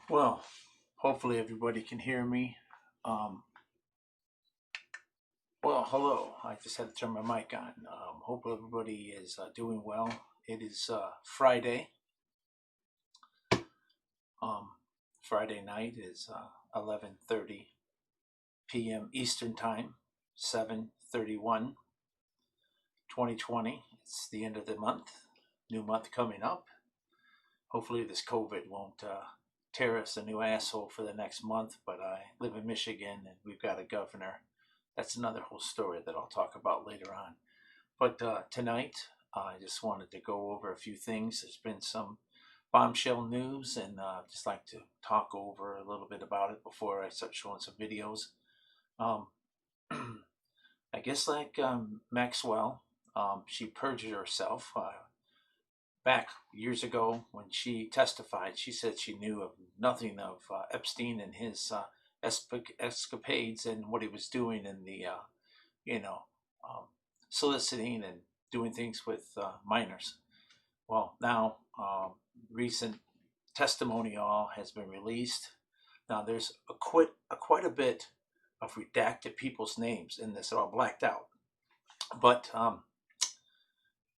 Well, hopefully everybody can hear me. Well, hello. I just had to turn my mic on. Hope everybody is doing well. It is Friday. Friday night is 11:30 p.m. Eastern Time, 7/31, 2020. It's the end of the month. New month coming up. Hopefully this COVID won't tear us a new asshole for the next month, but I live in Michigan and we've got a governor. That's another whole story that I'll talk about later on. But tonight, I just wanted to go over a few things. There's been some bombshell news, and just like to talk over a little bit about it before I start showing some videos. I guess like Maxwell, she perjured herself. Back years ago when she testified, she said she knew of nothing of Epstein and his escapades and what he was doing in the, soliciting and doing things with minors. Well, now recent testimony all has been released. Now there's quite a bit of redacted people's names in this. They're all blacked out, but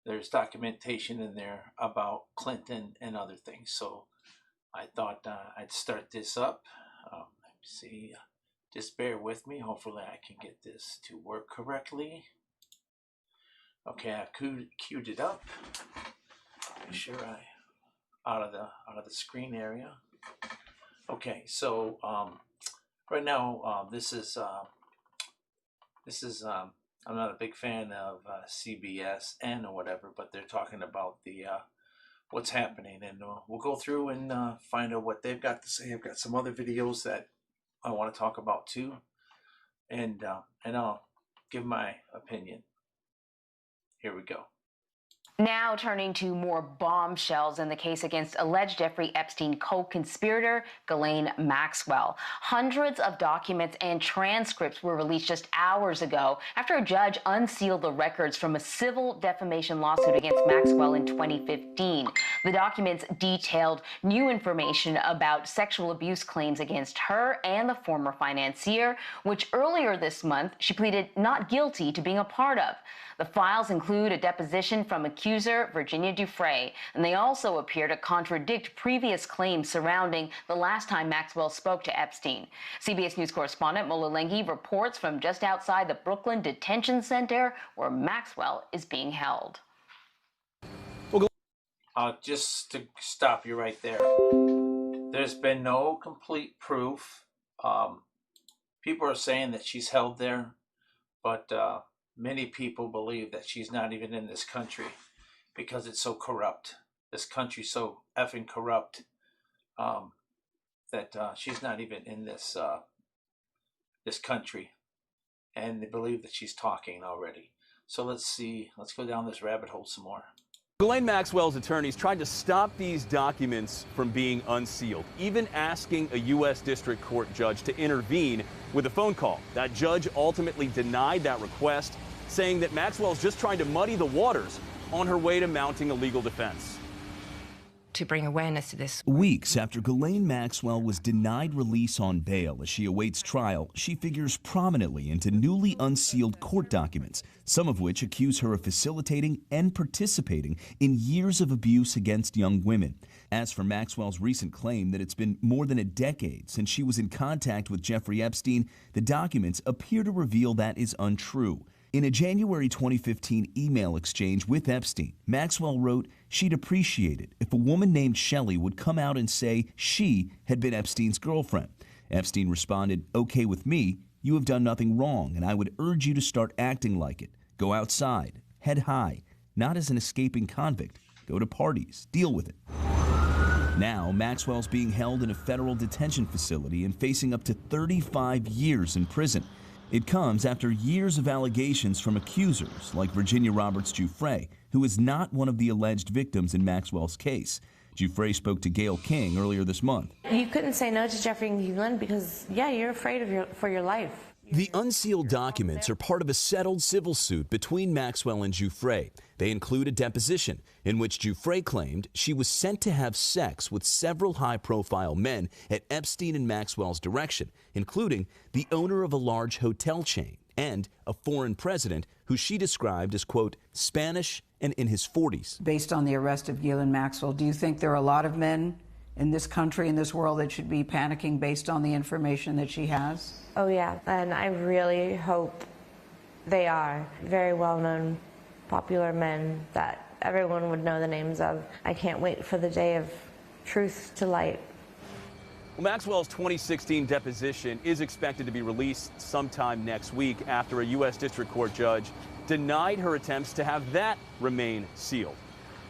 there's documentation in there about Clinton and other things. So I thought I'd start this up. Let me see. Just bear with me. Hopefully I can get this to work correctly. Okay, I've queued it up. Make sure I out of the screen area. Okay, so right now this is I'm not a big fan of CBS or whatever, but they're talking about the what's happening, and we'll go through and find out what they've got to say. I've got some other videos that I want to talk about too, and I'll give my opinion. Here we go. Now turning to more bombshells in the case against alleged Jeffrey Epstein co-conspirator Ghislaine Maxwell. Hundreds of documents and transcripts were released just hours ago after a judge unsealed the records from a civil defamation lawsuit against Maxwell in 2015. The documents detailed new information about sexual abuse claims against her and the former financier, which earlier this month she pleaded not guilty to being a part of. The files include a deposition from accuser Virginia Giuffre, and they also appear to contradict previous claims surrounding the last time Maxwell spoke to Epstein. CBS News correspondent Mola Lenghi reports from just outside the Brooklyn Detention Center, where Maxwell is being held. Just to stop you right there, there's been no complete proof. People are saying that she's held there, but many people believe that she's not even in this country because it's so corrupt. This country's so effing corrupt that she's not even in this this country, and they believe that she's talking already. So let's see. Let's go down this rabbit hole some more. Ghislaine Maxwell's attorneys tried to stop these documents from being unsealed, even asking a U.S. District Court judge to intervene with a phone call. That judge ultimately denied that request, saying that Maxwell's just trying to muddy the waters on her way to mounting a legal defense. To bring awareness to this. Weeks after Ghislaine Maxwell was denied release on bail as she awaits trial, she figures prominently into newly unsealed court documents, some of which accuse her of facilitating and participating in years of abuse against young women. As for Maxwell's recent claim that it's been more than a decade since she was in contact with Jeffrey Epstein, the documents appear to reveal that is untrue. In a January 2015 email exchange with Epstein, Maxwell wrote she'd appreciate it if a woman named Shelley would come out and say she had been Epstein's girlfriend. Epstein responded, "Okay with me, you have done nothing wrong, and I would urge you to start acting like it. Go outside, head high, not as an escaping convict. Go to parties, deal with it." Now, Maxwell's being held in a federal detention facility and facing up to 35 years in prison. It comes after years of allegations from accusers like Virginia Roberts Giuffre, who is not one of the alleged victims in Maxwell's case. Giuffre spoke to Gayle King earlier this month. You couldn't say no to Jeffrey and Ghislaine because, yeah, you're afraid for your life. The unsealed documents are part of a settled civil suit between Maxwell and Giuffre. They include a deposition in which Giuffre claimed she was sent to have sex with several high-profile men at Epstein and Maxwell's direction, including the owner of a large hotel chain and a foreign president who she described as, quote, Spanish and in his 40s. Based on the arrest of Ghislaine Maxwell, do you think there are a lot of men in this country, in this world, that should be panicking based on the information that she has? Oh yeah, and I really hope they are very well-known, popular men that everyone would know the names of. I can't wait for the day of truth to light. Well, Maxwell's 2016 deposition is expected to be released sometime next week after a U.S. District Court judge denied her attempts to have that remain sealed.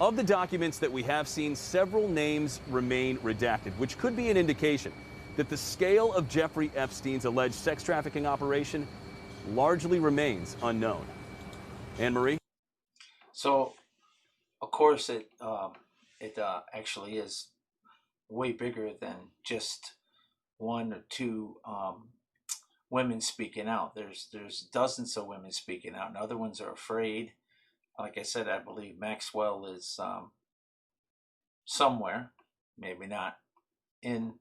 Of the documents that we have seen, several names remain redacted, which could be an indication that the scale of Jeffrey Epstein's alleged sex trafficking operation largely remains unknown. Anne-Marie? So, of course, it actually is way bigger than just one or two women speaking out. There's dozens of women speaking out, and other ones are afraid. Like I said, I believe Maxwell is somewhere, maybe not in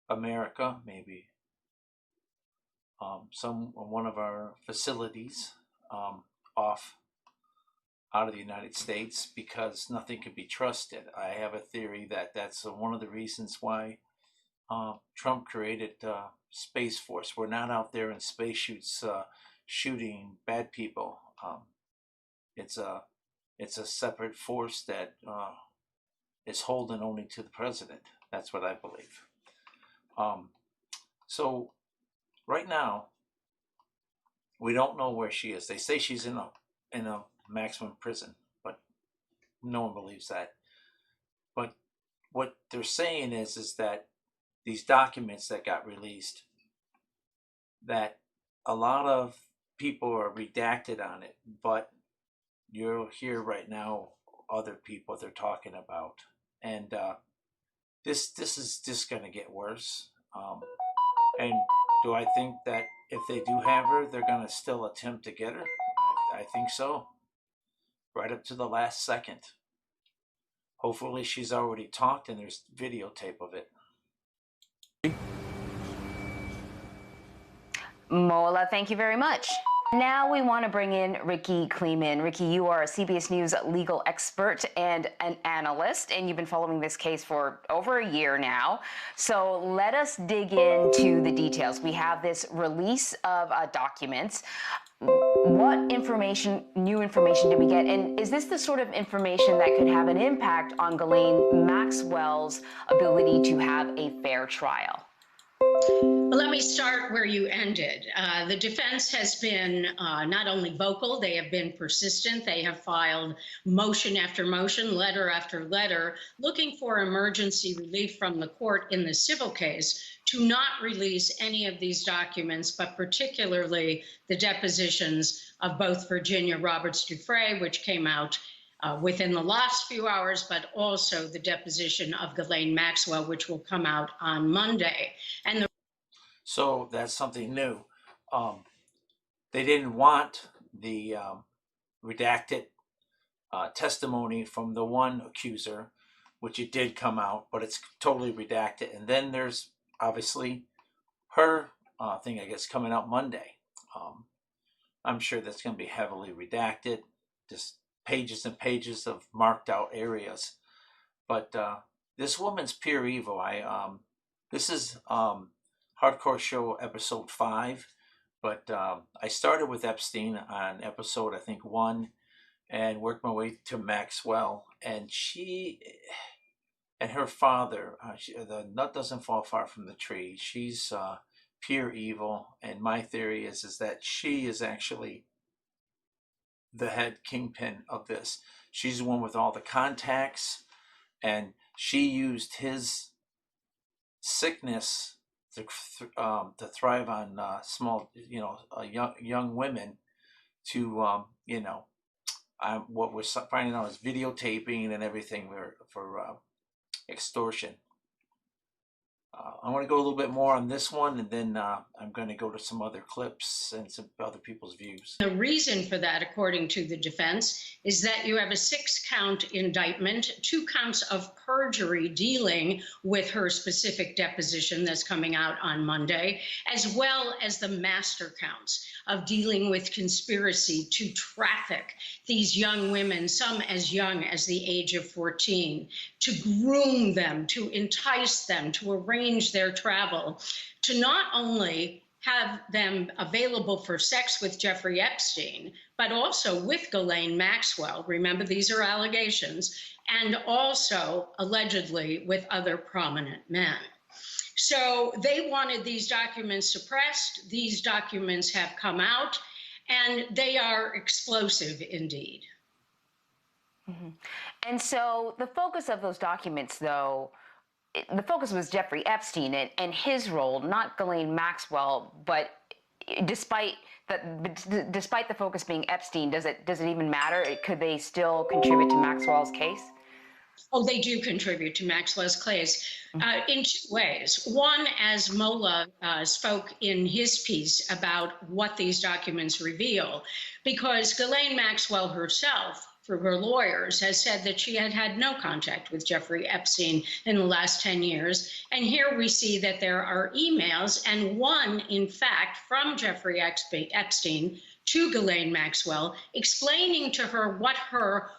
America, maybe one of our facilities off out of the United States, because nothing can be trusted. I have a theory that that's one of the reasons why Trump created Space Force. We're not out there in spacesuits shooting bad people. It's a separate force that is holding only to the president. That's what I believe. So right now, we don't know where she is. They say she's in a maximum prison, but no one believes that. But what they're saying is that these documents that got released, that a lot of people are redacted on it, but you'll hear right now other people they're talking about, and this is just going to get worse. And do I think that if they do have her, they're going to still attempt to get her? I think so, right up to the last second. Hopefully she's already talked and there's videotape of it. Mola, thank you very much. Now we want to bring in Ricky Kleeman. Ricky, you are a CBS News legal expert and an analyst, and you've been following this case for over a year now. So let us dig into the details. We have this release of documents. What information, new information did we get? And is this the sort of information that could have an impact on Ghislaine Maxwell's ability to have a fair trial? Well, let me start where you ended. The defense has been not only vocal, they have been persistent. They have filed motion after motion, letter after letter, looking for emergency relief from the court in the civil case to not release any of these documents, but particularly the depositions of both Virginia Roberts Giuffre, which came out within the last few hours, but also the deposition of Ghislaine Maxwell, which will come out on Monday. And so that's something new. They didn't want the redacted testimony from the one accuser, which it did come out, but it's totally redacted. And then there's obviously her thing, I guess, coming out Monday. I'm sure that's going to be heavily redacted, just pages and pages of marked out areas. But this woman's pure evil. This is Hardcore Show episode 5, but I started with Epstein on episode, I think, 1, and worked my way to Maxwell. And she and her father, the nut doesn't fall far from the tree. She's pure evil, and my theory is that she is actually the head kingpin of this. She's the one with all the contacts, and she used his sickness to thrive on small, young women to, what we're finding out is videotaping and everything for extortion. I want to go a little bit more on this one, and then I'm going to go to some other clips and some other people's views. The reason for that, according to the defense, is that you have a 6-count indictment, 2 counts of perjury dealing with her specific deposition that's coming out on Monday, as well as the master counts of dealing with conspiracy to traffic these young women, some as young as the age of 14, to groom them, to entice them, to arrange their travel, to not only have them available for sex with Jeffrey Epstein, but also with Ghislaine Maxwell. Remember, these are allegations, and also allegedly with other prominent men. So they wanted these documents suppressed. These documents have come out, and they are explosive indeed. Mm-hmm. And so the focus of those documents, though, the focus was Jeffrey Epstein and his role, not Ghislaine Maxwell. But despite the focus being Epstein, does it even matter? Could they still contribute to Maxwell's case? Oh, they do contribute to Maxwell's case in 2 ways. One, as Mola spoke in his piece about what these documents reveal, because Ghislaine Maxwell herself, through her lawyers, has said that she had had no contact with Jeffrey Epstein in the last 10 years. And here we see that there are emails, and one, in fact, from Jeffrey Epstein to Ghislaine Maxwell, explaining to her what her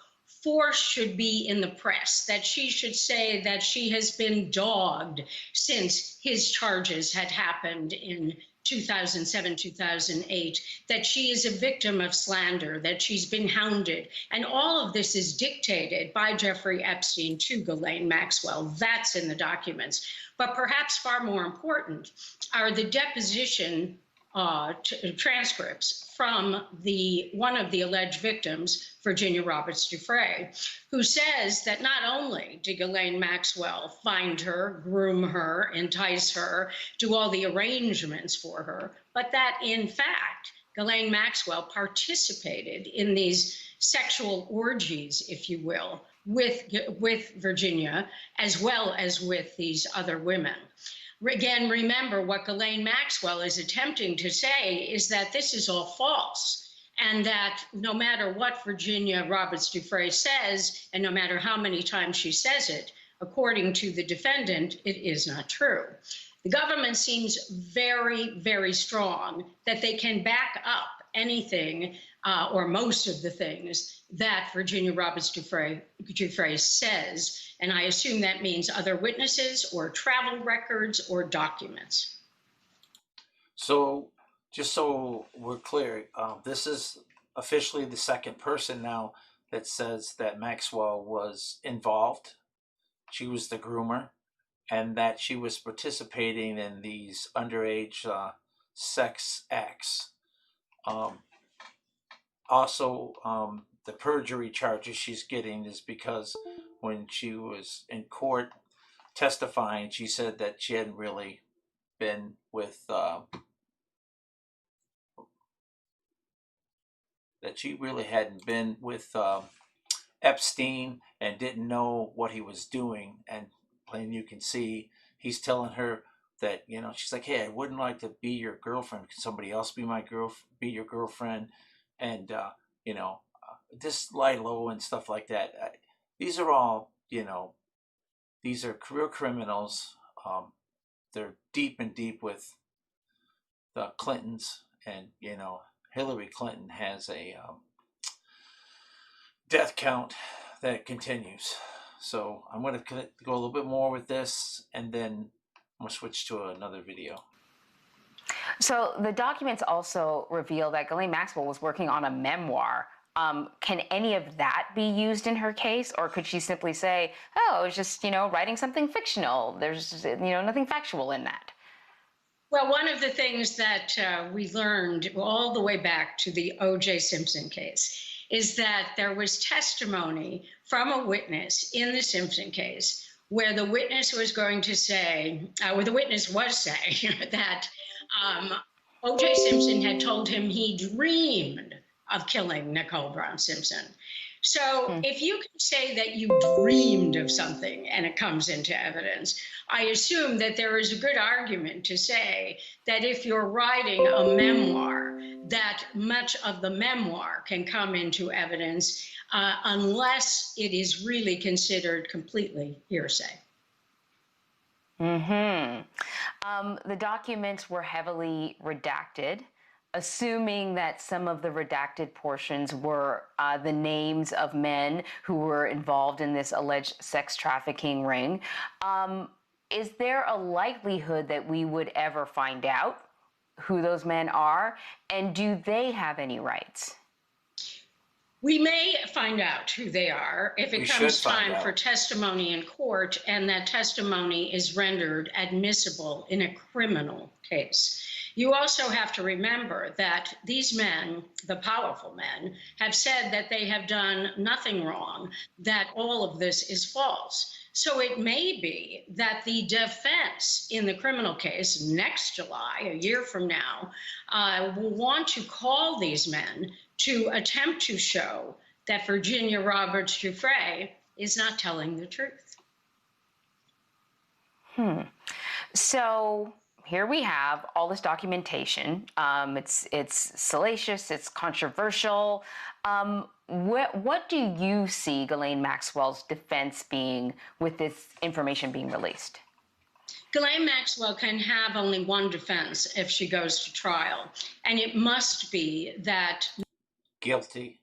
force should be in the press, that she should say that she has been dogged since his charges had happened in 2007, 2008, that she is a victim of slander, that she's been hounded. And all of this is dictated by Jeffrey Epstein to Ghislaine Maxwell. That's in the documents. But perhaps far more important are the deposition transcripts from one of the alleged victims, Virginia Roberts Giuffre, who says that not only did Ghislaine Maxwell find her, groom her, entice her, do all the arrangements for her, but that in fact, Ghislaine Maxwell participated in these sexual orgies, if you will, with Virginia, as well as with these other women. Again, remember what Ghislaine Maxwell is attempting to say is that this is all false, and that no matter what Virginia Roberts Giuffre says, and no matter how many times she says it, according to the defendant, it is not true. The government seems very, very strong that they can back up anything or most of the things that Virginia Roberts Giuffre says. And I assume that means other witnesses or travel records or documents. So just so we're clear, this is officially the second person now that says that Maxwell was involved. She was the groomer, and that she was participating in these underage sex acts. Also, the perjury charges she's getting is because when she was in court testifying, she said that she hadn't really been with, that she really hadn't been with Epstein and didn't know what he was doing. And plain you can see, he's telling her that, you know, she's like, hey, I wouldn't like to be your girlfriend. Can somebody else be be your girlfriend? And, you know, just lie low and stuff like that. These are all, you know, these are career criminals. They're deep and deep with the Clintons, and, you know, Hillary Clinton has a death count that continues. So I'm going to go a little bit more with this, and then I'm going to switch to another video. So the documents also reveal that Ghislaine Maxwell was working on a memoir. Can any of that be used in her case, or could she simply say, oh, it was just, you know, writing something fictional? There's, you know, nothing factual in that. Well, one of the things that we learned all the way back to the O.J. Simpson case is that there was testimony from a witness in the Simpson case where the witness was going to say, where the witness was saying that O.J. Simpson had told him he dreamed of killing Nicole Brown Simpson. So if you can say that you dreamed of something and it comes into evidence, I assume that there is a good argument to say that if you're writing a memoir, that much of the memoir can come into evidence unless it is really considered completely hearsay. The documents were heavily redacted, assuming that some of the redacted portions were the names of men who were involved in this alleged sex trafficking ring. Is there a likelihood that we would ever find out who those men are? And do they have any rights? We may find out who they are if it comes time for testimony in court and that testimony is rendered admissible in a criminal case. You also have to remember that these men, the powerful men, have said that they have done nothing wrong, that all of this is false. So it may be that the defense in the criminal case next July, a year from now, will want to call these men to attempt to show that Virginia Roberts Giuffre is not telling the truth. So here we have all this documentation. It's salacious, it's controversial. What do you see Ghislaine Maxwell's defense being with this information being released? Ghislaine Maxwell can have only one defense if she goes to trial, and it must be that guilty.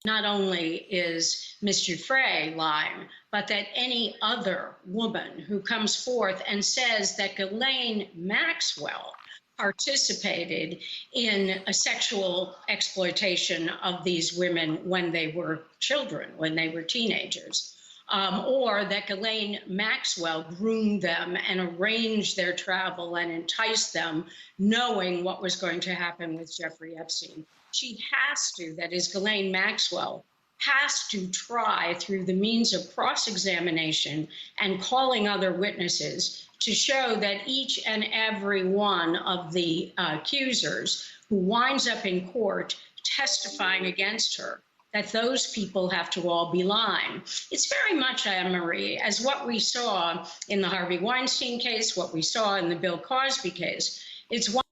Not only is Ms. Giuffre lying, but that any other woman who comes forth and says that Ghislaine Maxwell participated in a sexual exploitation of these women when they were children, when they were teenagers, or that Ghislaine Maxwell groomed them and arranged their travel and enticed them, knowing what was going to happen with Jeffrey Epstein. She has to, that is Ghislaine Maxwell, has to try through the means of cross-examination and calling other witnesses to show that each and every one of the accusers who winds up in court testifying against her, that those people have to all be lying. It's very much, Anne-Marie, as what we saw in the Harvey Weinstein case, what we saw in the Bill Cosby case. It's one.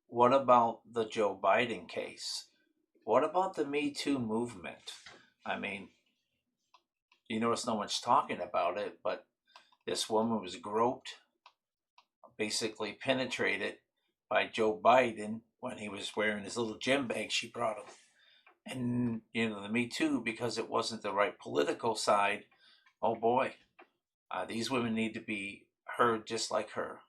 What about the Joe Biden case? What about the Me Too movement? I mean, you notice no one's talking about it, but this woman was groped, basically penetrated by Joe Biden when he was wearing his little gym bag she brought him. And, you know, the Me Too, because it wasn't the right political side, oh boy, these women need to be heard just like her.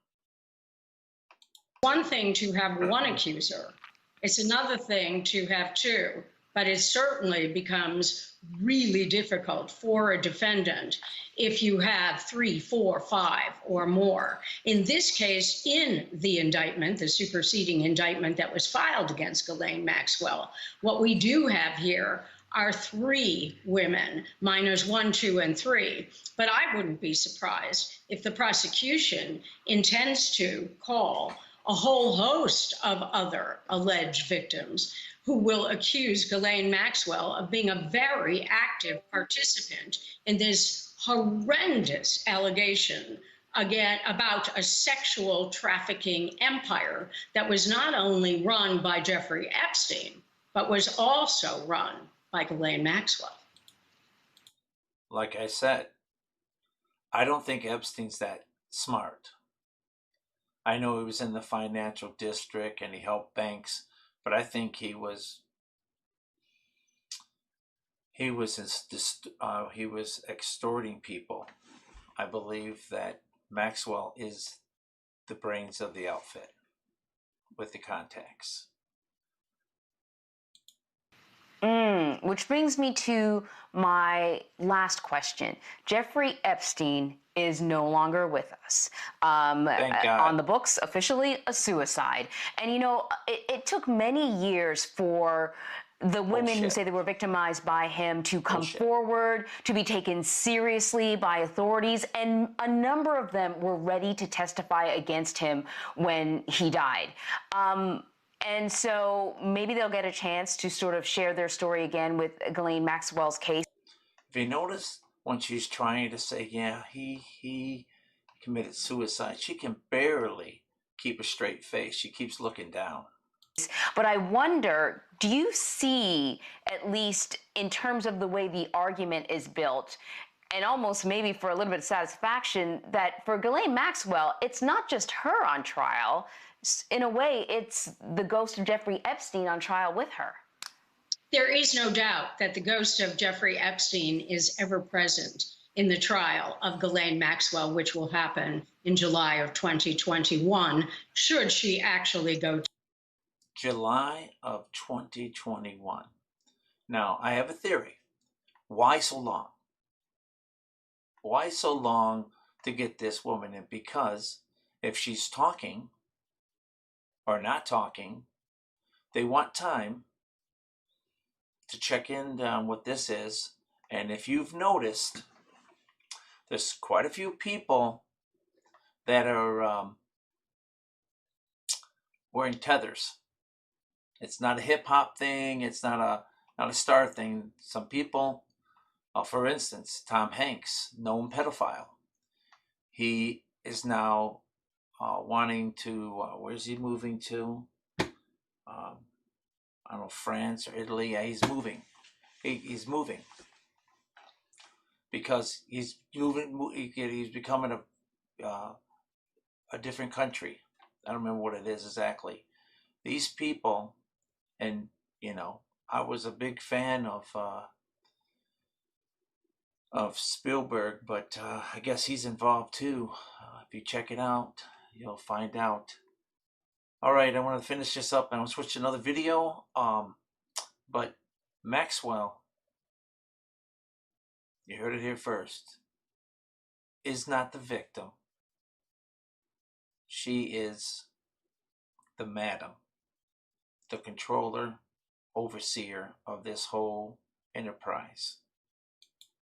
One thing to have one accuser, it's another thing to have two, but it certainly becomes really difficult for a defendant if you have 3, 4, 5 or more. In this case, in the indictment, the superseding indictment that was filed against Ghislaine Maxwell, what we do have here are 3 women, minors 1, 2, and 3. But I wouldn't be surprised if the prosecution intends to call a whole host of other alleged victims who will accuse Ghislaine Maxwell of being a very active participant in this horrendous allegation, again, about a sexual trafficking empire that was not only run by Jeffrey Epstein, but was also run by Ghislaine Maxwell. Like I said, I don't think Epstein's that smart. I know he was in the financial district and he helped banks, but I think he was extorting people. I believe that Maxwell is the brains of the outfit with the contacts. Which brings me to my last question. Jeffrey Epstein is no longer with us. Thank God. On the books, officially a suicide. And you know, it took many years for the women who say they were victimized by him to come forward, to be taken seriously by authorities, and a number of them were ready to testify against him when he died. And so maybe they'll get a chance to sort of share their story again with Ghislaine Maxwell's case. If you notice, when she's trying to say, yeah, he committed suicide, she can barely keep a straight face. She keeps looking down. But I wonder, do you see, at least in terms of the way the argument is built, and almost maybe for a little bit of satisfaction, that for Ghislaine Maxwell, it's not just her on trial. In a way, it's the ghost of Jeffrey Epstein on trial with her. There is no doubt that the ghost of Jeffrey Epstein is ever present in the trial of Ghislaine Maxwell, which will happen in July of 2021, should she actually go to July of 2021. Now, I have a theory. Why so long? Why so long to get this woman in? Because if she's talking or not talking, they want time to check in on what this is. And if you've noticed, there's quite a few people that are wearing tethers. It's not a hip-hop thing. It's not a star thing. Some people, for instance, Tom Hanks, known pedophile. He is now wanting to, where's he moving to? I don't know, France or Italy. Yeah, he's moving. He's moving. Because he's becoming a different country. I don't remember what it is exactly. These people, and you know, I was a big fan of Spielberg, but I guess he's involved too. If you check it out, you'll find out. All right, I want to finish this up and I'll switch to another video. But Maxwell, you heard it here first, is not the victim. She is the madam, the controller, overseer of this whole enterprise.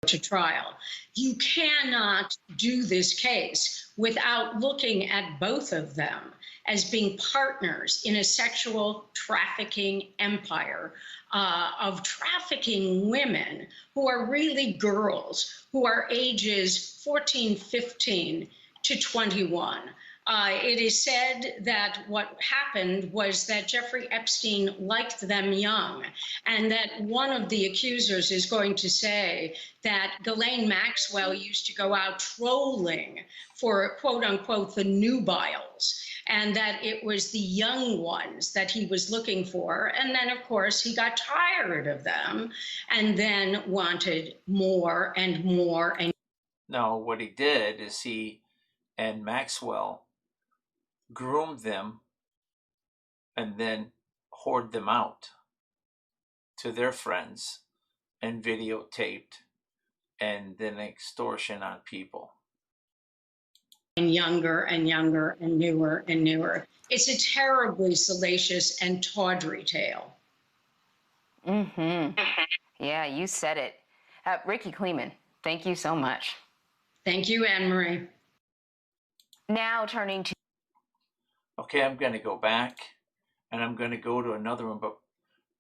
To trial. You cannot do this case without looking at both of them as being partners in a sexual trafficking empire of trafficking women who are really girls, who are ages 14, 15 to 21. It is said that what happened was that Jeffrey Epstein liked them young, and that one of the accusers is going to say that Ghislaine Maxwell used to go out trolling for, quote unquote, the nubiles, and that it was the young ones that he was looking for. And then, of course, he got tired of them and then wanted more and more. And no, what he did is he and Maxwell groomed them and then hoard them out to their friends and videotaped, and then extortion on people. And younger and younger and newer and newer. It's a terribly salacious and tawdry tale. Mm-hmm. Yeah, you said it. Ricky Kleeman, thank you so much. Thank you, Anne-Marie. Now turning to... Okay, I'm going to go back and I'm going to go to another one. But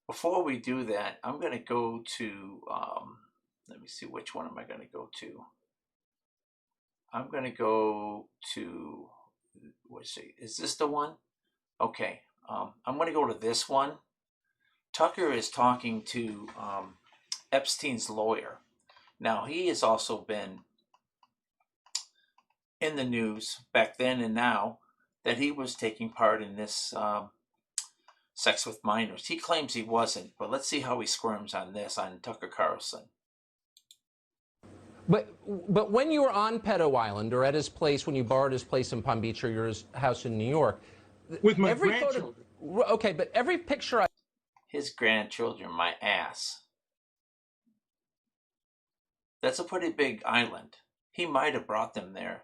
before we do that, I'm going to go to, let me see, which one am I going to go to? I'm going to go to, is this the one? Okay, I'm going to go to this one. Tucker is talking to Epstein's lawyer. Now, he has also been in the news back then and now that he was taking part in this sex with minors. He claims he wasn't, but let's see how he squirms on this, on Tucker Carlson. But when you were on Pedo Island or at his place, when you borrowed his place in Palm Beach or your house in New York, with my grandchildren. Okay, but every picture his grandchildren, my ass. That's a pretty big island. He might have brought them there.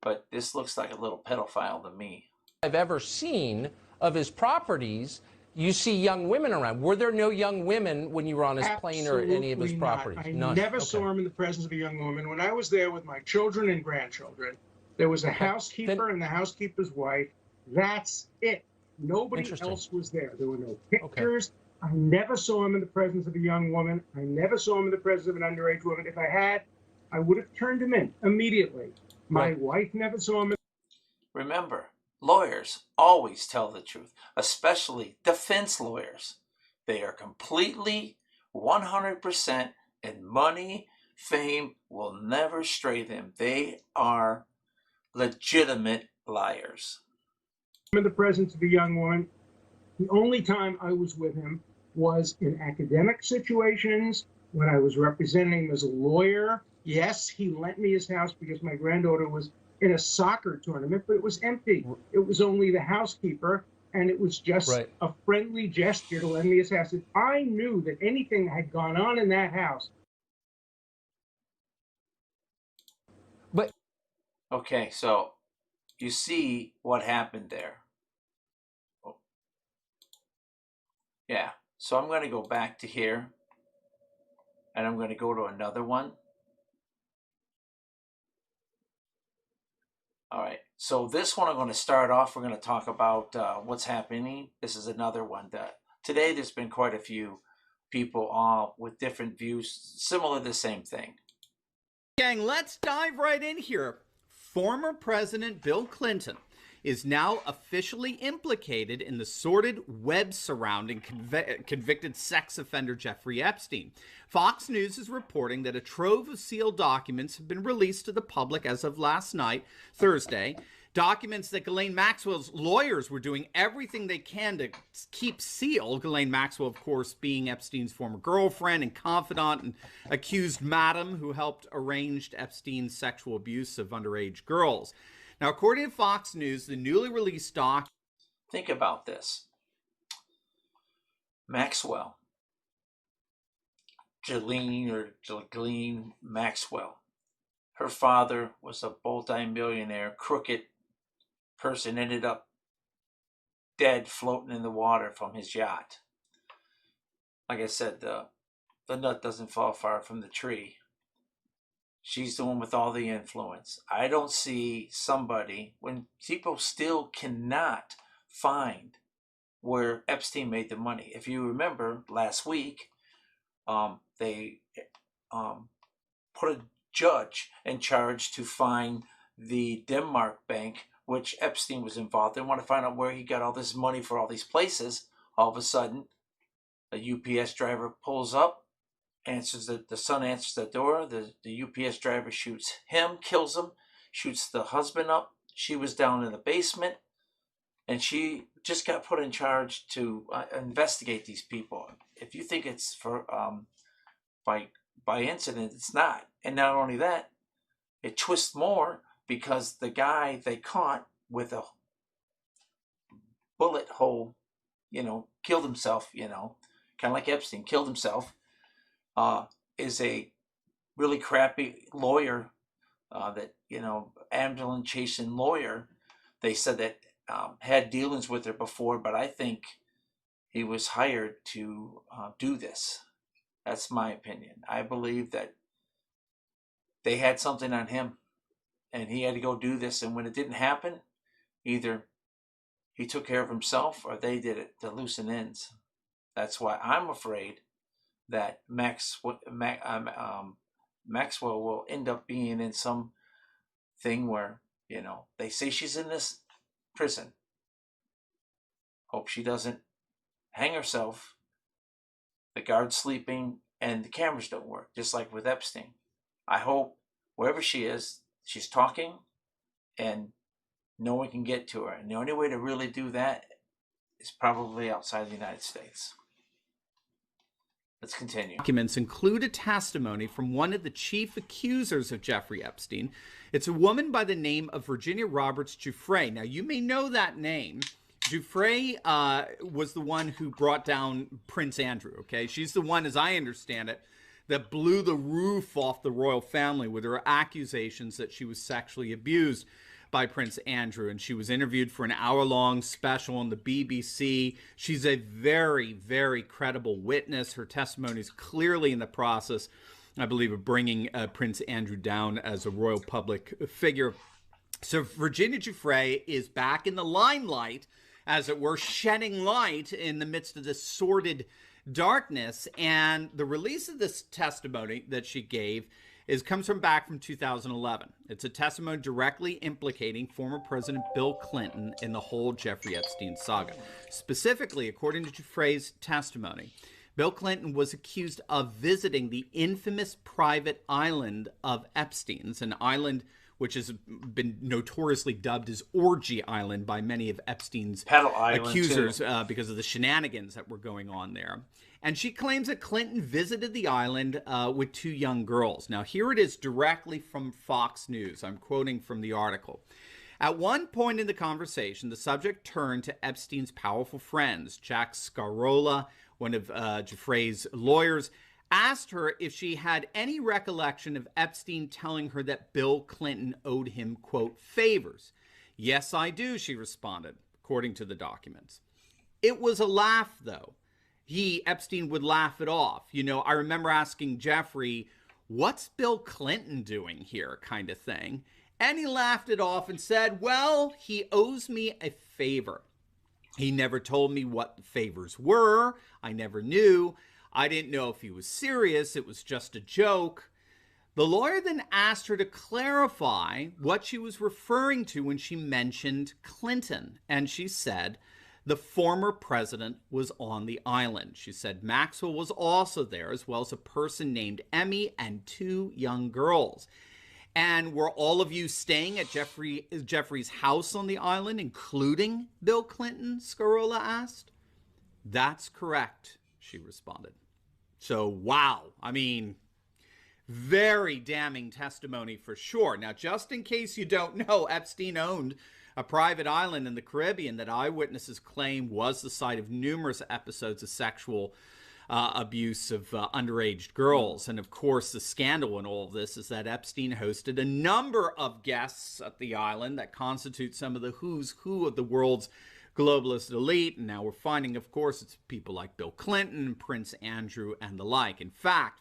But this looks like a little pedophile to me. I've ever seen of his properties, you see young women around. Were there no young women when you were on his plane or any of his properties? I None. never saw him in the presence of a young woman. When I was there with my children and grandchildren, there was a housekeeper and the housekeeper's wife. That's it. Nobody else was there. There were no pictures. I never saw him in the presence of a young woman. I never saw him in the presence of an underage woman. If I had, I would have turned him in immediately. My wife never saw him. Remember, lawyers always tell the truth, especially defense lawyers. They are completely 100%, and money, fame will never stray them. They are legitimate liars. In the presence of a young woman, the only time I was with him was in academic situations, when I was representing him as a lawyer. Yes, he lent me his house because my granddaughter was in a soccer tournament, but it was empty. It was only the housekeeper, and it was just a friendly gesture to lend me his house. If I knew that anything had gone on in that house. But okay, so you see what happened there. Yeah, so I'm going to go back to here, and I'm going to go to another one. All right, so this one I'm going to start off. We're going to talk about what's happening. This is another one that today there's been quite a few people all with different views, similar to the same thing. Gang, let's dive right in here. Former President Bill Clinton is now officially implicated in the sordid web surrounding convicted sex offender Jeffrey Epstein. Fox News is reporting that a trove of sealed documents have been released to the public as of last night, Thursday. Documents that Ghislaine Maxwell's lawyers were doing everything they can to keep sealed. Ghislaine Maxwell, of course, being Epstein's former girlfriend and confidant and accused madam who helped arrange Epstein's sexual abuse of underage girls. Now, according to Fox News, the newly released doc... Think about this. Maxwell. Ghislaine Maxwell. Her father was a multi-millionaire, crooked person, ended up dead floating in the water from his yacht. Like I said, the nut doesn't fall far from the tree. She's the one with all the influence. I don't see somebody, when people still cannot find where Epstein made the money. If you remember last week, they put a judge in charge to find the Denmark bank, which Epstein was involved in. They want to find out where he got all this money for all these places. All of a sudden, a UPS driver pulls up, the son answers the door. The UPS driver shoots him, kills him, shoots the husband up. She was down in the basement, and she just got put in charge to investigate these people. If you think it's for by incident, it's not. And not only that, it twists more because the guy they caught with a bullet hole, killed himself, kind of like Epstein killed himself. Is a really crappy lawyer that, ambulance chasing lawyer. They said that had dealings with her before, but I think he was hired to do this. That's my opinion. I believe that they had something on him and he had to go do this. And when it didn't happen, either he took care of himself or they did it to loosen ends. That's why I'm afraid that Maxwell will end up being in some thing where, they say she's in this prison. Hope she doesn't hang herself. The guard's sleeping and the cameras don't work, just like with Epstein. I hope wherever she is, she's talking and no one can get to her. And the only way to really do that is probably outside the United States. Let's continue. Documents include a testimony from one of the chief accusers of Jeffrey Epstein. It's a woman by the name of Virginia Roberts Giuffre. Now, you may know that name. Giuffre was the one who brought down Prince Andrew, okay? She's the one, as I understand it, that blew the roof off the royal family with her accusations that she was sexually abused by Prince Andrew, and she was interviewed for an hour-long special on the BBC. She's a very, very credible witness. Her testimony is clearly in the process, I believe, of bringing Prince Andrew down as a royal public figure. So Virginia Giuffre is back in the limelight as it were, shedding light in the midst of this sordid darkness. And the release of this testimony that she gave comes back from 2011. It's a testimony directly implicating former President Bill Clinton in the whole Jeffrey Epstein saga. Specifically, according to Giuffre's testimony, Bill Clinton was accused of visiting the infamous private island of Epstein's, an island which has been notoriously dubbed as Orgy Island by many of Epstein's accusers because of the shenanigans that were going on there. And she claims that Clinton visited the island with 2 young girls. Now, here it is directly from Fox News. I'm quoting from the article. At one point in the conversation, the subject turned to Epstein's powerful friends. Jack Scarola, one of Giuffre's lawyers, asked her if she had any recollection of Epstein telling her that Bill Clinton owed him, quote, favors. Yes, I do, she responded, according to the documents. It was a laugh, though. Epstein would laugh it off. You know, I remember asking Jeffrey, what's Bill Clinton doing here, kind of thing. And he laughed it off and said, well, he owes me a favor. He never told me what the favors were. I never knew. I didn't know if he was serious. It was just a joke. The lawyer then asked her to clarify what she was referring to when she mentioned Clinton. And she said, the former president was on the island. She said Maxwell was also there, as well as a person named Emmy and 2 young girls. And were all of you staying at Jeffrey's house on the island, including Bill Clinton? Scarola asked. That's correct, she responded. So, wow. I mean, very damning testimony for sure. Now, just in case you don't know, Epstein owned a private island in the Caribbean that eyewitnesses claim was the site of numerous episodes of sexual abuse of underage girls. And of course, the scandal in all of this is that Epstein hosted a number of guests at the island that constitute some of the who's who of the world's globalist elite. And now we're finding, of course, it's people like Bill Clinton, Prince Andrew, and the like. In fact,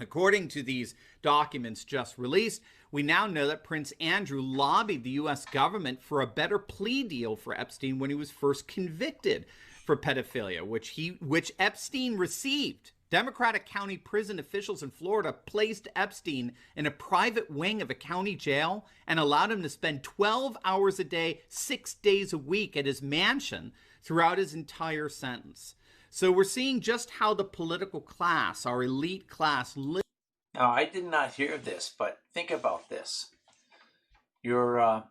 according to these documents just released, we now know that Prince Andrew lobbied the U.S. government for a better plea deal for Epstein when he was first convicted for pedophilia, which Epstein received. Democratic county prison officials in Florida placed Epstein in a private wing of a county jail and allowed him to spend 12 hours a day, 6 days a week at his mansion throughout his entire sentence. So we're seeing just how the political class, our elite class, lives. Now, I did not hear this, but think about this. You're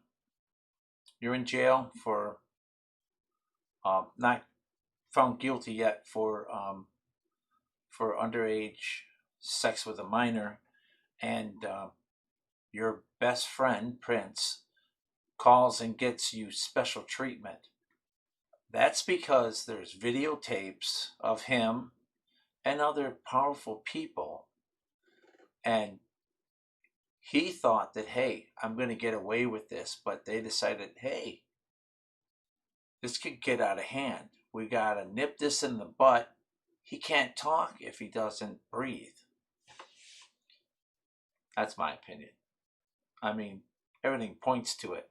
in jail for not found guilty yet for underage sex with a minor, and your best friend, Prince, calls and gets you special treatment. That's because there's videotapes of him and other powerful people, and he thought that, hey, I'm going to get away with this, but they decided, hey, this could get out of hand. We got to nip this in the butt. He can't talk if he doesn't breathe. That's my opinion. I mean, everything points to it.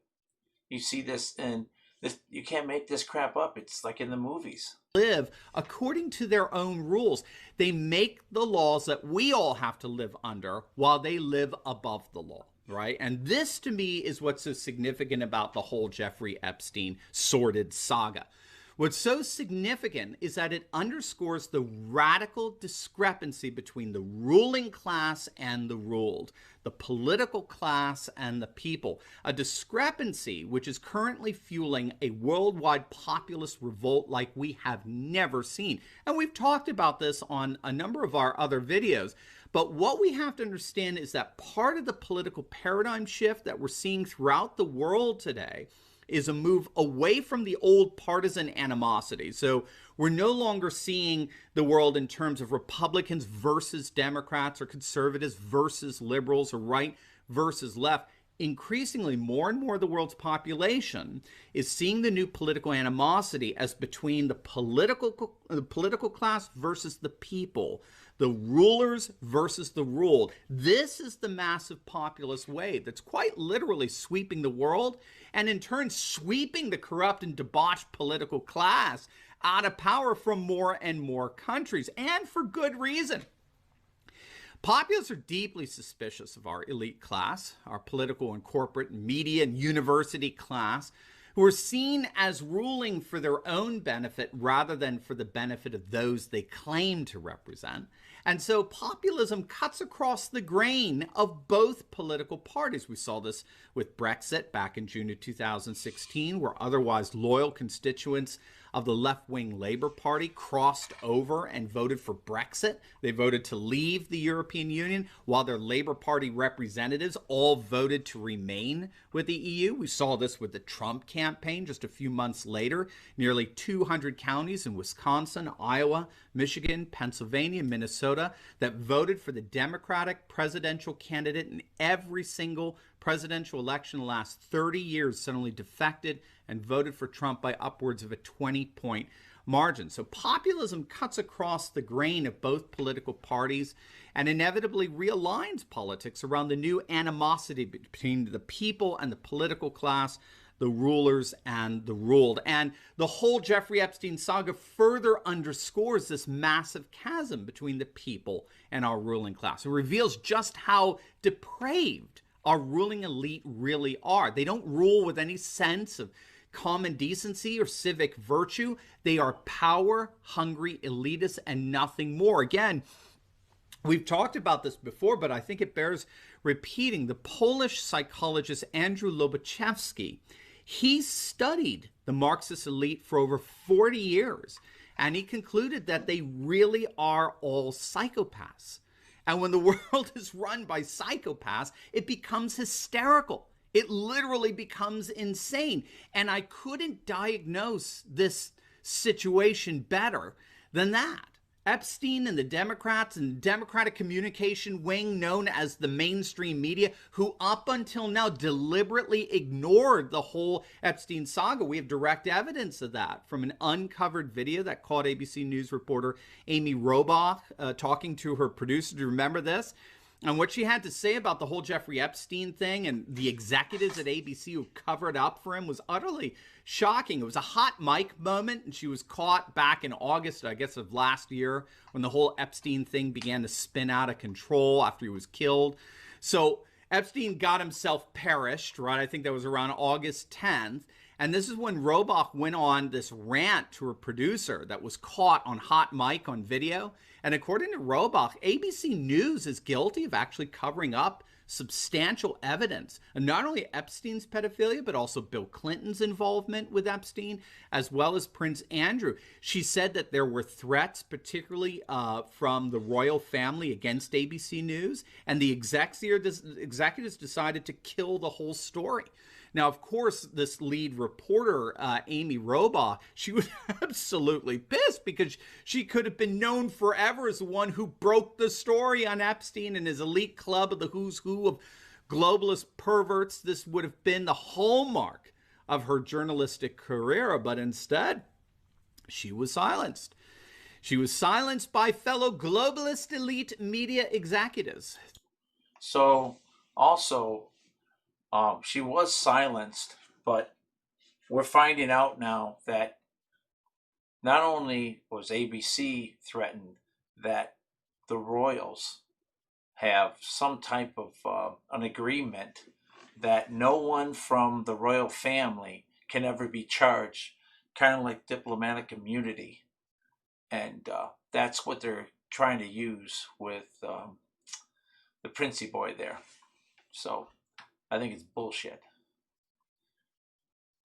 You see this in this, you can't make this crap up. It's like in the movies. Live according to their own rules. They make the laws that we all have to live under while they live above the law, right? And this, to me, is what's so significant about the whole Jeffrey Epstein sordid saga. What's so significant is that it underscores the radical discrepancy between the ruling class and the ruled, the political class and the people, a discrepancy which is currently fueling a worldwide populist revolt like we have never seen. And we've talked about this on a number of our other videos. But what we have to understand is that part of the political paradigm shift that we're seeing throughout the world today is a move away from the old partisan animosity. So we're no longer seeing the world in terms of Republicans versus Democrats or conservatives versus liberals or right versus left. Increasingly, more and more of the world's population is seeing the new political animosity as between the political class versus the people, The rulers versus the ruled. This is the massive populist wave that's quite literally sweeping the world and in turn sweeping the corrupt and debauched political class out of power from more and more countries, and for good reason. Populists are deeply suspicious of our elite class, our political and corporate and media and university class, who are seen as ruling for their own benefit rather than for the benefit of those they claim to represent. And so populism cuts across the grain of both political parties. We saw this with Brexit back in June of 2016, where otherwise loyal constituents of the left-wing Labour Party crossed over and voted for Brexit. They voted to leave the European Union, while their Labour Party representatives all voted to remain with the EU. We saw this with the Trump campaign just a few months later. Nearly 200 counties in Wisconsin, Iowa, Michigan, Pennsylvania, Minnesota that voted for the Democratic presidential candidate in every single presidential election in the last 30 years suddenly defected and voted for Trump by upwards of a 20-point margin. So populism cuts across the grain of both political parties and inevitably realigns politics around the new animosity between the people and the political class, the rulers and the ruled. And the whole Jeffrey Epstein saga further underscores this massive chasm between the people and our ruling class. It reveals just how depraved our ruling elite really are. They don't rule with any sense of common decency or civic virtue. They are power-hungry elitists and nothing more. Again, we've talked about this before, but I think it bears repeating. The Polish psychologist Andrew Lobachevsky, he studied the Marxist elite for over 40 years, and he concluded that they really are all psychopaths. And when the world is run by psychopaths, it becomes hysterical. It literally becomes insane. And I couldn't diagnose this situation better than that. Epstein and the Democrats and the Democratic communication wing known as the mainstream media, who up until now deliberately ignored the whole Epstein saga. We have direct evidence of that from an uncovered video that caught ABC News reporter Amy Robach talking to her producer. Do you remember this? And what she had to say about the whole Jeffrey Epstein thing and the executives at ABC who covered up for him was utterly shocking. It was a hot mic moment, and she was caught back in August, I guess, of last year when the whole Epstein thing began to spin out of control after he was killed. So Epstein got himself perished, right? I think that was around August 10th. And this is when Robach went on this rant to her producer that was caught on hot mic on video. And according to Robach, ABC News is guilty of actually covering up substantial evidence, and not only Epstein's pedophilia, but also Bill Clinton's involvement with Epstein, as well as Prince Andrew. She said that there were threats, particularly from the royal family against ABC News, and the executives decided to kill the whole story. Now, of course, this lead reporter, Amy Robach, she was absolutely pissed because she could have been known forever as the one who broke the story on Epstein and his elite club of the who's who of globalist perverts. This would have been the hallmark of her journalistic career, but instead, she was silenced. She was silenced by fellow globalist elite media executives. So, also, she was silenced, but we're finding out now that not only was ABC threatened, that the royals have some type of an agreement that no one from the royal family can ever be charged, kind of like diplomatic immunity. And that's what they're trying to use with the Princey boy there. So I think it's bullshit.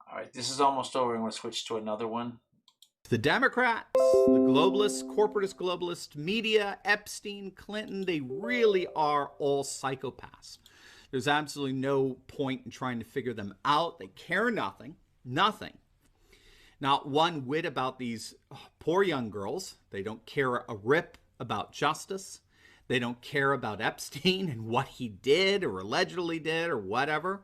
All right, this is almost over. I'm going to switch to another one. The Democrats, the globalists, corporatist globalist media, Epstein, Clinton, they really are all psychopaths. There's absolutely no point in trying to figure them out. They care nothing, nothing. Not one whit about these poor young girls. They don't care a rip about justice. They don't care about Epstein and what he did or allegedly did or whatever.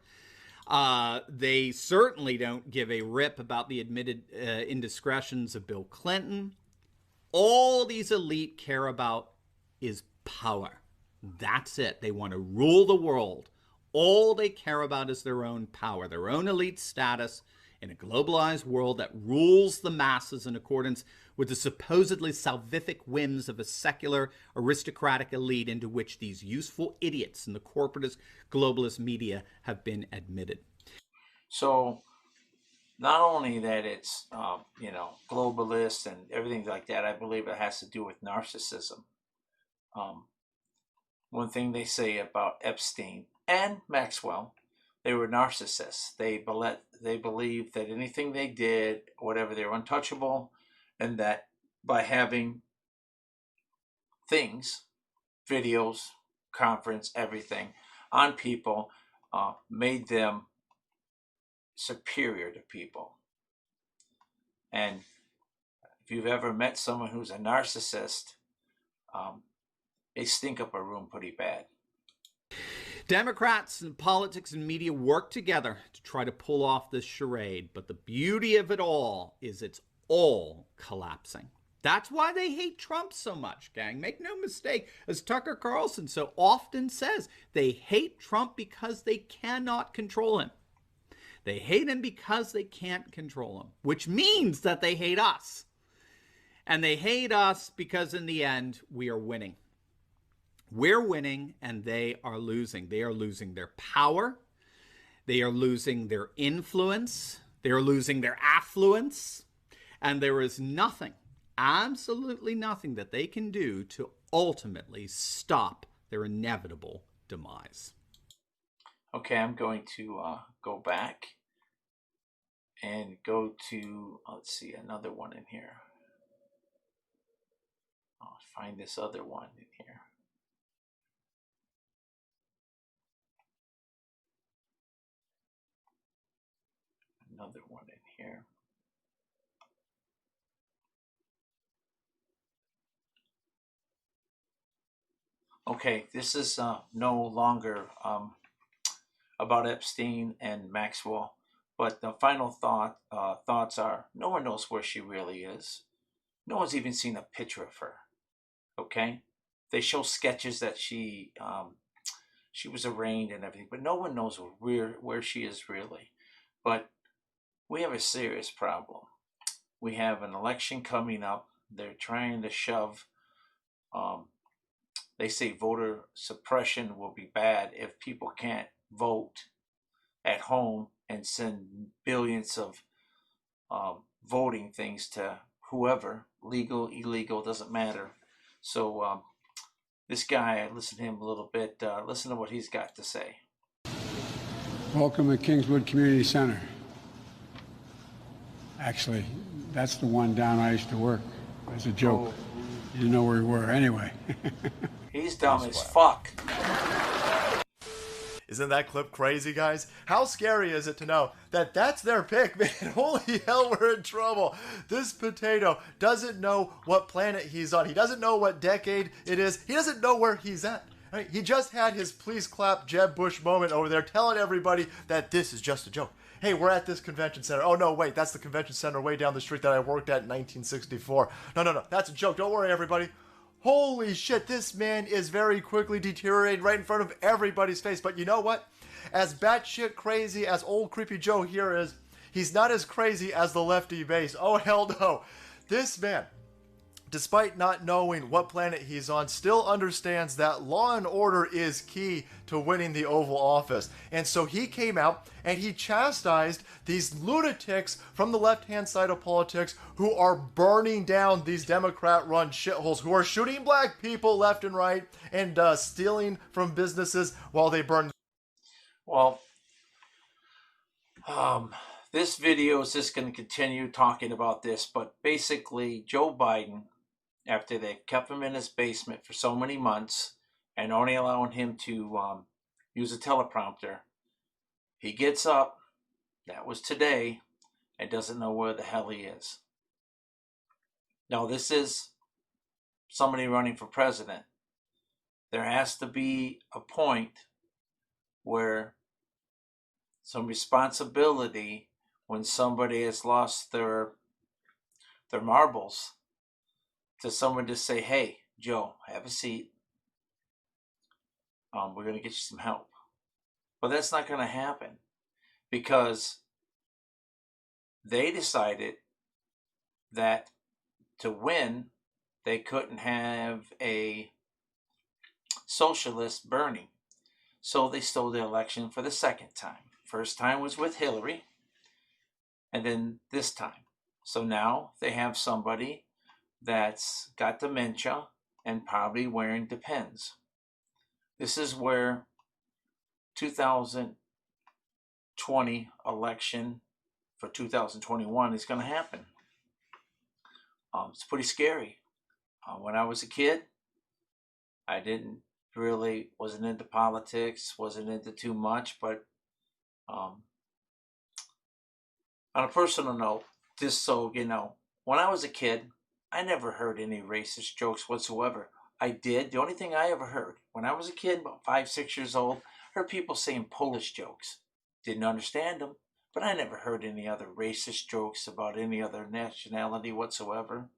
They certainly don't give a rip about the admitted indiscretions of Bill Clinton. All these elite care about is power. That's it. They want to rule the world. All they care about is their own power, their own elite status in a globalized world that rules the masses in accordance with the supposedly salvific whims of a secular aristocratic elite into which these useful idiots in the corporatist globalist media have been admitted. So not only that it's, globalist and everything like that, I believe it has to do with narcissism. One thing they say about Epstein and Maxwell, they were narcissists. They believed that anything they did, whatever, they were untouchable, and that by having things, videos, conference, everything on people, made them superior to people. And if you've ever met someone who's a narcissist, they stink up a room pretty bad. Democrats and politics and media work together to try to pull off this charade, but the beauty of it all is it's all collapsing. That's why they hate Trump so much, gang. Make no mistake, as Tucker Carlson so often says, they hate Trump because they cannot control him. They hate him because they can't control him, which means that they hate us. And they hate us because in the end, we are winning. We're winning and they are losing. They are losing their power. They are losing their influence. They are losing their affluence. And there is nothing, absolutely nothing that they can do to ultimately stop their inevitable demise. Okay, I'm going to go back and go to, let's see, another one in here. I'll find this other one in here. Another one in here. Okay, this is no longer about Epstein and Maxwell, but the final thoughts are: no one knows where she really is. No one's even seen a picture of her. Okay, they show sketches that she was arraigned and everything, but no one knows where she is really. But we have a serious problem. We have an election coming up. They're trying to shove. They say voter suppression will be bad if people can't vote at home and send billions of voting things to whoever, legal, illegal, doesn't matter. So this guy, I listened to him a little bit. Listen to what he's got to say. Welcome to Kingswood Community Center. Actually, that's the one down I used to work. As a joke. Oh. You didn't know where we were anyway. He's dumb as fuck. Isn't that clip crazy, guys? How scary is it to know that that's their pick, man? Holy hell, we're in trouble. This potato doesn't know what planet he's on. He doesn't know what decade it is. He doesn't know where he's at. Right? He just had his please clap Jeb Bush moment over there telling everybody that this is just a joke. Hey, we're at this convention center. Oh, no, wait, that's the convention center way down the street that I worked at in 1964. No, that's a joke. Don't worry, everybody. Holy shit, this man is very quickly deteriorating right in front of everybody's face. But you know what? As batshit crazy as old creepy Joe here is, he's not as crazy as the lefty base. Oh, hell no. This man, despite not knowing what planet he's on, still understands that law and order is key to winning the Oval Office. And so he came out and he chastised these lunatics from the left-hand side of politics who are burning down these Democrat-run shitholes, who are shooting black people left and right and stealing from businesses while they burn. Well, this video is just going to continue talking about this, but basically Joe Biden, after they've kept him in his basement for so many months and only allowing him to use a teleprompter, he gets up, that was today, and doesn't know where the hell he is. Now, this is somebody running for president. There has to be a point where some responsibility, when somebody has lost their marbles, to someone to say, hey, Joe, have a seat. we're going to get you some help. But that's not going to happen because they decided that to win, they couldn't have a socialist Bernie. So they stole the election for the second time. First time was with Hillary, and then this time. So now they have somebody that's got dementia and probably wearing Depends. This is where 2020 election for 2021 is going to happen. It's pretty scary. When I was a kid, I wasn't into politics, wasn't into too much, but on a personal note, just so you know, when I was a kid, I never heard any racist jokes whatsoever. I did. The only thing I ever heard when I was a kid, about 5, 6 years old, heard people saying Polish jokes. Didn't understand them, but I never heard any other racist jokes about any other nationality whatsoever.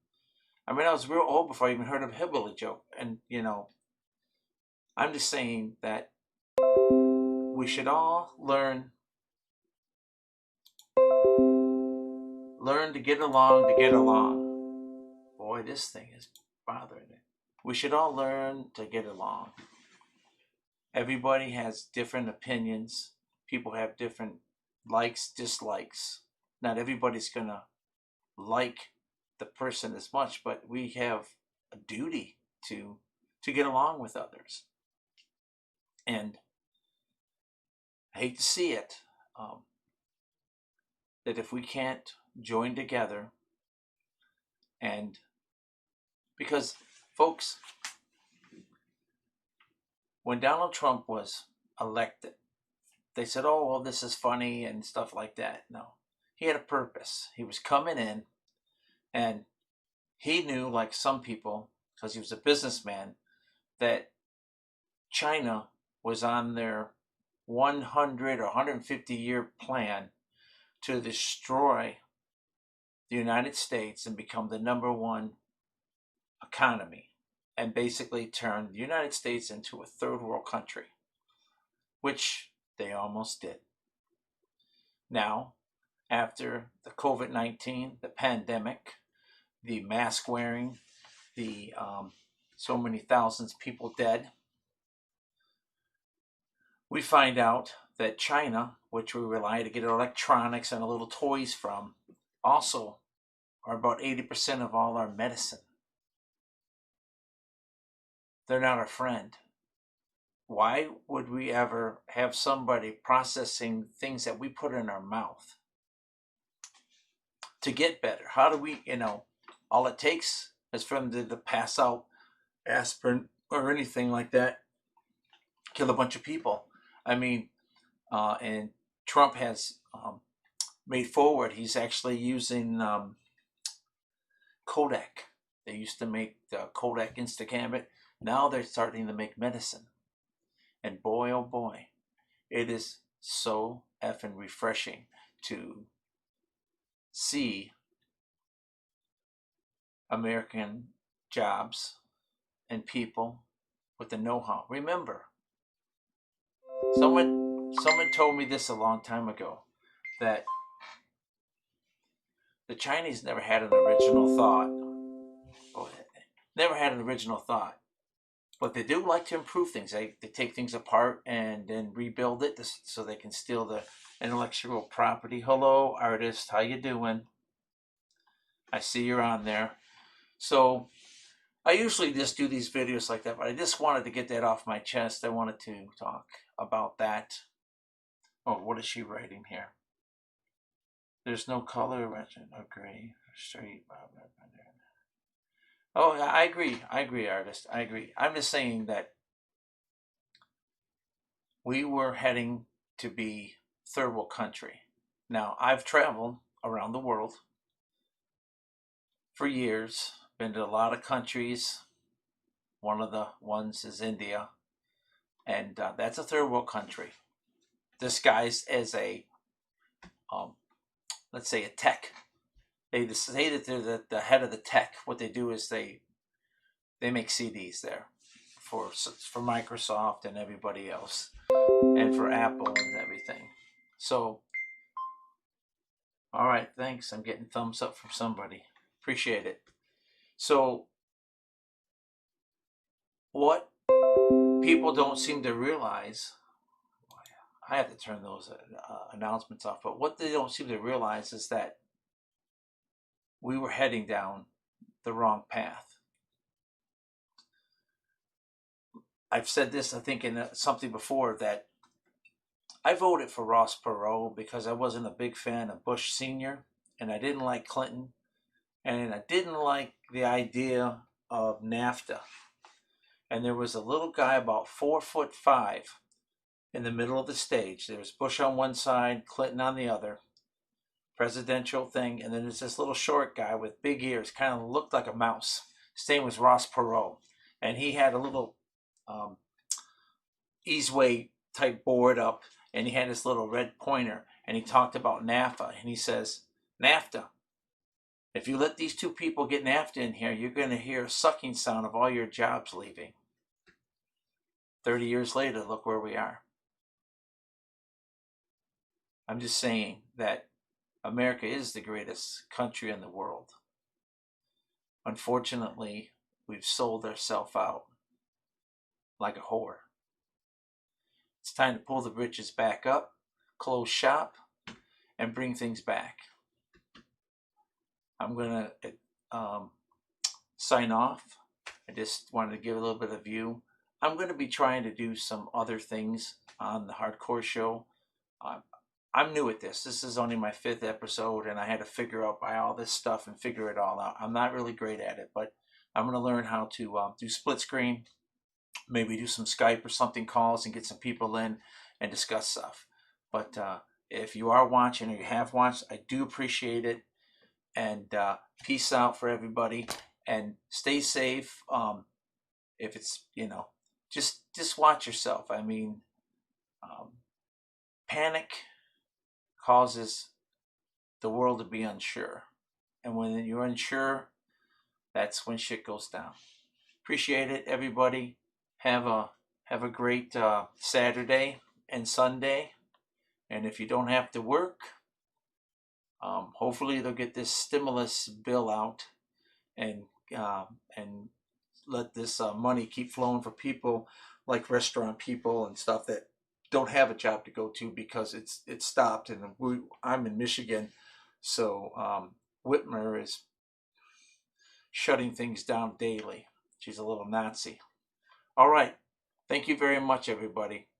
I mean, I was real old before I even heard of a hillbilly joke. And, you know, I'm just saying that we should all learn to get along, Boy, this thing is bothering me. We should all learn to get along. Everybody has different opinions. People have different likes, dislikes. Not everybody's going to like the person as much, but we have a duty to get along with others. And I hate to see it, that if we can't join together, and because, folks, when Donald Trump was elected, they said, oh, well, this is funny and stuff like that. No, he had a purpose. He was coming in, and he knew, like some people, because he was a businessman, that China was on their 100 or 150 year plan to destroy the United States and become the #1 economy, and basically turn the United States into a third world country, which they almost did. Now, after the COVID-19, the pandemic, the mask wearing, the so many thousands of people dead, we find out that China, which we rely to get our electronics and our little toys from, also are about 80% of all our medicine. They're not our friend. Why would we ever have somebody processing things that we put in our mouth to get better? How do we, all it takes is for them to pass out aspirin or anything like that, kill a bunch of people. I mean, and Trump has made forward, he's actually using Kodak. They used to make the Kodak Instacambit. Now they're starting to make medicine. And boy, oh boy, it is so effing refreshing to see American jobs and people with the know-how. Remember, someone told me this a long time ago, that the Chinese never had an original thought. Never had an original thought. But they do like to improve things. They take things apart and then rebuild it so they can steal the intellectual property. Hello, artist. How you doing? I see you're on there. So I usually just do these videos like that, but I just wanted to get that off my chest. I wanted to talk about that. Oh, what is she writing here? There's no color, red or gray, straight. Oh, I agree, artist. I agree. I'm just saying that we were heading to be third world country. Now, I've traveled around the world for years, been to a lot of countries. One of the ones is India, and that's a third world country, disguised as a, let's say, a tech. They say that they're the head of the tech. What they do is they make CDs there for Microsoft and everybody else, and for Apple and everything. So, all right, thanks. I'm getting thumbs up from somebody. Appreciate it. So, what people don't seem to realize, I have to turn those announcements off, but what they don't seem to realize is that we were heading down the wrong path. I've said this, I think, in something before, that I voted for Ross Perot because I wasn't a big fan of Bush Sr., and I didn't like Clinton, and I didn't like the idea of NAFTA. And there was a little guy about 4'5" in the middle of the stage. There was Bush on one side, Clinton on the other, presidential thing, and then there's this little short guy with big ears, kind of looked like a mouse. His name was Ross Perot, and he had a little easeway type board up, and he had this little red pointer, and he talked about NAFTA, and he says, NAFTA, if you let these two people get NAFTA in here, you're going to hear a sucking sound of all your jobs leaving. 30 years later, look where we are. I'm just saying that America is the greatest country in the world. Unfortunately, we've sold ourselves out like a whore. It's time to pull the britches back up, close shop, and bring things back. I'm going to sign off. I just wanted to give a little bit of view. I'm going to be trying to do some other things on the Hardcore Show. I'm new at this. This is only my 5th episode, and I had to figure out all this stuff and figure it all out. I'm not really great at it, but I'm going to learn how to do split screen, maybe do some Skype or something calls and get some people in and discuss stuff. But if you are watching or you have watched, I do appreciate it. And peace out for everybody, and stay safe. If it's, just watch yourself. I mean, panic causes the world to be unsure, and when you're unsure, that's when shit goes down. Appreciate it, everybody. Have a great Saturday and Sunday, and if you don't have to work, hopefully they'll get this stimulus bill out and let this money keep flowing for people like restaurant people and stuff that don't have a job to go to because it's stopped. And I'm in Michigan, so Whitmer is shutting things down daily. She's a little Nazi. All right. Thank you very much, everybody.